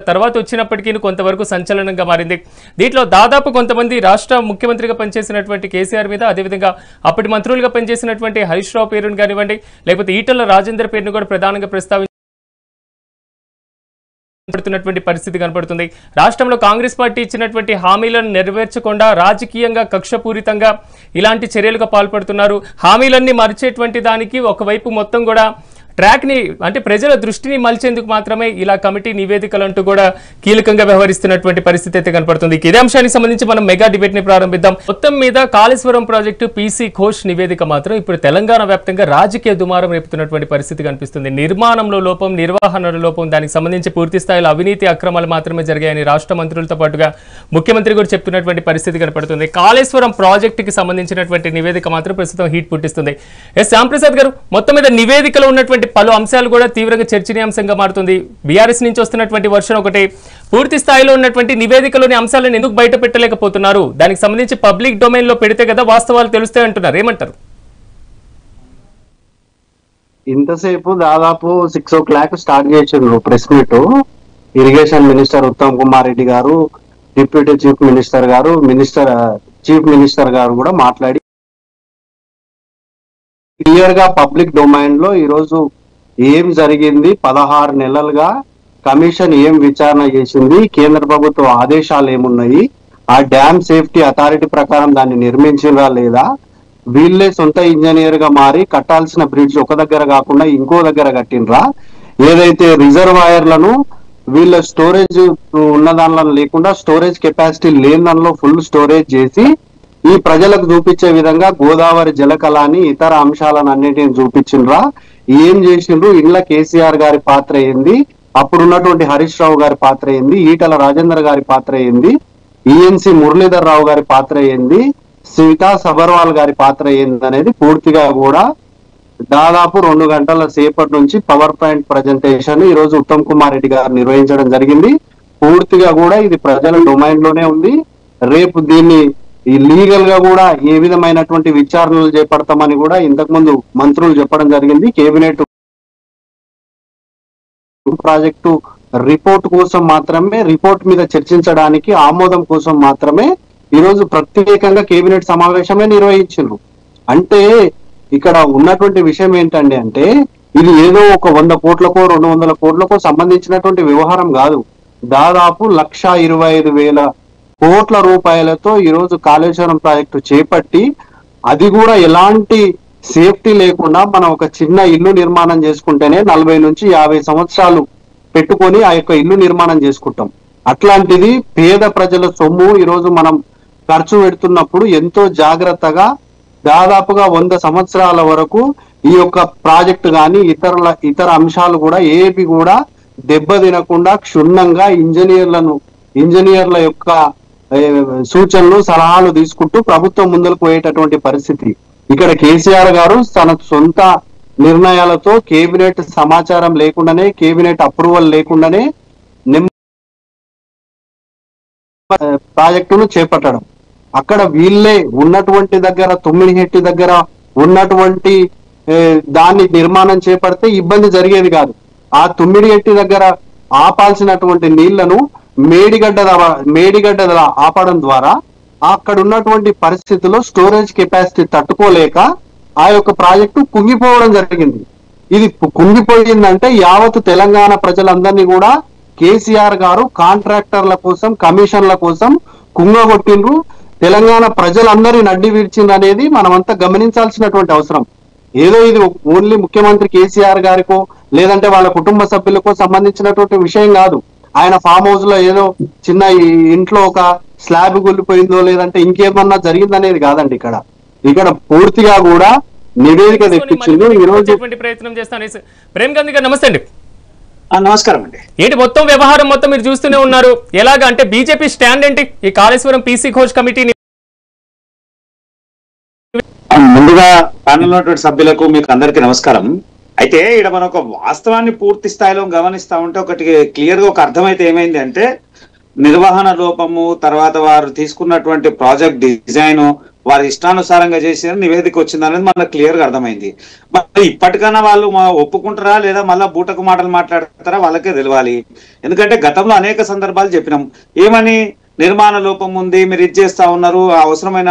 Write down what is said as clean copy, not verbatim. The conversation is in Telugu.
తర్వాత వచ్చినప్పటికీ కొంతవరకు సంచలనంగా మారింది. దీంట్లో దాదాపు కొంతమంది రాష్ట్ర ముఖ్యమంత్రిగా పనిచేసినటువంటి కేసీఆర్ మీద, అదేవిధంగా అప్పటి మంత్రులుగా పనిచేసినటువంటి హరీష్ రావు పేరును కానివ్వండి, లేకపోతే ఈటల రాజేందర్ పేరును కూడా ప్రధానంగా ప్రస్తావించబడుతున్నటువంటి పరిస్థితి కనపడుతుంది. రాష్ట్రంలో కాంగ్రెస్ పార్టీ ఇచ్చినటువంటి హామీలను నెరవేర్చకుండా రాజకీయంగా కక్షపూరితంగా ఇలాంటి చర్యలుగా పాల్పడుతున్నారు. హామీలన్నీ మరిచేటువంటి దానికి ఒకవైపు మొత్తం కూడా ట్రాక్ని అంటే ప్రజల దృష్టిని మలిచేందుకు మాత్రమే ఇలా కమిటీ నివేదికలంటూ కూడా కీలకంగా వ్యవహరిస్తున్నటువంటి పరిస్థితి అయితే కనపడుతుంది. ఇదే అంశానికి సంబంధించి మనం మెగా డిబేట్ ని ప్రారంభిద్దాం. మొత్తం మీద కాళేశ్వరం ప్రాజెక్టు పీసీ ఘోష్ నివేదిక మాత్రం ఇప్పుడు తెలంగాణ వ్యాప్తంగా రాజకీయ దుమారం రేపుతున్నటువంటి పరిస్థితి కనిపిస్తుంది. నిర్మాణంలో లోపం, నిర్వహణలో లోపం, దానికి సంబంధించి పూర్తి స్థాయిలో అవినీతి అక్రమాలు మాత్రమే జరిగాయని రాష్ట్ర మంత్రులతో పాటుగా ముఖ్యమంత్రి కూడా చెప్తున్నటువంటి పరిస్థితి కనపడుతుంది. కాళేశ్వరం ప్రాజెక్టుకి సంబంధించినటువంటి నివేదిక మాత్రం ప్రస్తుతం హీట్ పుట్టిస్తుంది. శ్యాంప్రసాద్ గారు, మొత్తం మీద నివేదికలో ఉన్నటువంటి పలు అంశాలు కూడా తీవ్రంగా చర్చనీయాంశంగా మారుతుంది. బీఆర్ఎస్ నుంచి వస్తున్నటువంటి వర్షన్ ఒకటి, పూర్తి స్థాయిలో ఉన్నటువంటి నివేదికలోని అంశాలను ఎందుకు బయట పెట్టలేకపోతున్నారు, దానికి సంబంధించి పబ్లిక్ డొమైన్ లో పెడితే కదా వాస్తవాలు తెలుస్తాయి అంటున్నారు. ఏమంటారు? ఇంతసేపు దాదాపు 6 o'clock స్టార్ట్ చేసిండ్రు press meet. Irrigation minister Uttam Kumar Reddy గారు, డిప్యూటీ చీఫ్ మినిస్టర్ గారు, చీఫ్ మినిస్టర్ గారు కూడా మాట్లాడి క్లియర్ గా పబ్లిక్ డొమైన్ లో ఈరోజు ఏం జరిగింది, 16 నెలలుగా కమిషన్ ఏం విచారణ చేసింది, కేంద్ర ప్రభుత్వ ఆదేశాలు ఏమున్నాయి, ఆ డ్యామ్ సేఫ్టీ అథారిటీ ప్రకారం దాన్ని నిర్మించినరా లేదా, వీళ్ళే సొంత ఇంజనీర్ గా మారి కట్టాల్సిన బ్రిడ్జ్ ఒక దగ్గర కాకుండా ఇంకో దగ్గర కట్టినరా, ఏదైతే రిజర్వాయర్లను వీళ్ళ స్టోరేజ్ ఉన్న దానిలో లేకుండా స్టోరేజ్ కెపాసిటీ లేని దానిలో ఫుల్ స్టోరేజ్ చేసి ఈ ప్రజలకు చూపించే విధంగా గోదావరి జలకళాన్ని ఇతర అంశాలను అన్నిటిని చూపించిండ్రా, ఏం చేసిండ్రు, ఇండ్ల కేసీఆర్ గారి పాత్ర ఏంది, అప్పుడున్నటువంటి హరీష్ రావు గారి పాత్ర ఏంది, ఈటల రాజేందర్ గారి పాత్ర ఏంది, ఈఎన్సీ మురళీధర్ రావు గారి పాత్ర ఏంది, సీతా సబర్వాల్ గారి పాత్ర ఏంది అనేది పూర్తిగా కూడా దాదాపు 2 గంటల సేపటి నుంచి పవర్ పాయింట్ ప్రజెంటేషన్ ఈ రోజు ఉత్తమ్ కుమార్ రెడ్డి గారు నిర్వహించడం జరిగింది. పూర్తిగా కూడా ఇది ప్రజల డొమైన్ లోనే ఉంది. రేపు దీన్ని ఈ లీగల్ గా కూడా ఏ విధమైనటువంటి విచారణలు చేపడతామని కూడా ఇంతకు ముందు మంత్రులు చెప్పడం జరిగింది. కేబినెట్ ప్రాజెక్టు రిపోర్ట్ కోసం మాత్రమే, రిపోర్ట్ మీద చర్చించడానికి ఆమోదం కోసం మాత్రమే ఈరోజు ప్రత్యేకంగా కేబినెట్ సమావేశమే నిర్వహించారు. అంటే ఇక్కడ ఉన్నటువంటి విషయం ఏంటండి అంటే ఇది ఏదో ఒక 100 కోట్లకో 200 కోట్లకో సంబంధించినటువంటి వ్యవహారం కాదు. దాదాపు 1,25,000 కోట్ల రూపాయలతో ఈరోజు కాళేశ్వరం ప్రాజెక్టు చేపట్టి, అది కూడా ఎలాంటి సేఫ్టీ లేకుండా మనం ఒక చిన్న ఇల్లు నిర్మాణం చేసుకుంటేనే 40 నుంచి 50 సంవత్సరాలు పెట్టుకొని ఆ యొక్క ఇల్లు నిర్మాణం చేసుకుంటాం. అట్లాంటిది పేద ప్రజల సొమ్ము ఈరోజు మనం ఖర్చు పెడుతున్నప్పుడు ఎంతో జాగ్రత్తగా దాదాపుగా 100 సంవత్సరాల వరకు ఈ యొక్క ప్రాజెక్టు కానీ ఇతర అంశాలు కూడా ఏవి కూడా దెబ్బ తినకుండా క్షుణ్ణంగా ఇంజనీర్ల యొక్క సూచనలు సలహాలు తీసుకుంటూ ప్రభుత్వం ముందుకు పోయేటటువంటి పరిస్థితి. ఇక్కడ కేసీఆర్ గారు తన సొంత నిర్ణయాలతో కేబినెట్ సమాచారం లేకుండానే, కేబినెట్ అప్రూవల్ లేకుండానే ప్రాజెక్టును చేపట్టడం, అక్కడ వీళ్ళే ఉన్నటువంటి దగ్గర 9 దగ్గర ఉన్నటువంటి దాన్ని నిర్మాణం చేపడితే ఇబ్బంది జరిగేది కాదు. ఆ 9 దగ్గర ఆపాల్సినటువంటి నీళ్లను మేడిగడ్డ ఆపడం ద్వారా అక్కడ ఉన్నటువంటి పరిస్థితుల్లో స్టోరేజ్ కెపాసిటీ తట్టుకోలేక ఆ యొక్క ప్రాజెక్టు కుంగిపోవడం జరిగింది. ఇది కుంగిపోయిందంటే యావత్ తెలంగాణ ప్రజలందరినీ కూడా కేసీఆర్ గారు కాంట్రాక్టర్ల కోసం, కమిషన్ల కోసం కుంగగొట్టిండ్రు. తెలంగాణ ప్రజలందరినీ నడ్డి విడిచింది అనేది మనమంతా గమనించాల్సినటువంటి అవసరం. ఏదో ఇది ఓన్లీ ముఖ్యమంత్రి కేసీఆర్ గారికో లేదంటే వాళ్ళ కుటుంబ సభ్యులకో సంబంధించినటువంటి విషయం కాదు. ఆయన ఫామ్ హౌస్ లో ఏదో చిన్న ఇంట్లో ఒక స్లాబ్ గుల్లిపోయిందో లేదంటే ఇంకేమన్నా జరిగిందనేది కాదండి. ఇక్కడ పూర్తిగా కూడా నివేదిక తెప్పించింది. ఈ రోజు ప్రయత్నం చేస్తాను. ప్రేమ్ గాంధీ గారు నమస్తే అండి. నమస్కారం అండి. ఏంటి మొత్తం వ్యవహారం మొత్తం మీరు చూస్తూనే ఉన్నారు, ఎలాగా అంటే బీజేపీ స్టాండ్ ఏంటి ఈ కాళేశ్వరం పీసీ ఘోష్ కమిటీ? ముందుగా ప్యానెల్ ఉన్నటువంటి సభ్యులకు మీకు అందరికీ నమస్కారం. అయితే ఇక్కడ మనం ఒక వాస్తవాన్ని పూర్తి స్థాయిలో గమనిస్తా ఉంటే ఒకటి క్లియర్ గా ఒక అర్థమైతే ఏమైంది అంటే నిర్వహణ లోపము, తర్వాత వారు తీసుకున్నటువంటి ప్రాజెక్ట్ డిజైన్ వారి ఇష్టానుసారంగా చేసిన నివేదిక వచ్చింది అనేది మనకు క్లియర్ గా అర్థమైంది. మరి ఇప్పటికైనా వాళ్ళు ఒప్పుకుంటారా లేదా మళ్ళా బూటకు మాటలు మాట్లాడతారా వాళ్ళకే తెలియాలి. ఎందుకంటే గతంలో అనేక సందర్భాలు చెప్పినాం, ఏమని నిర్మాణ లోపం ఉంది, మీరు ఇది చేస్తా ఉన్నారు, అవసరమైన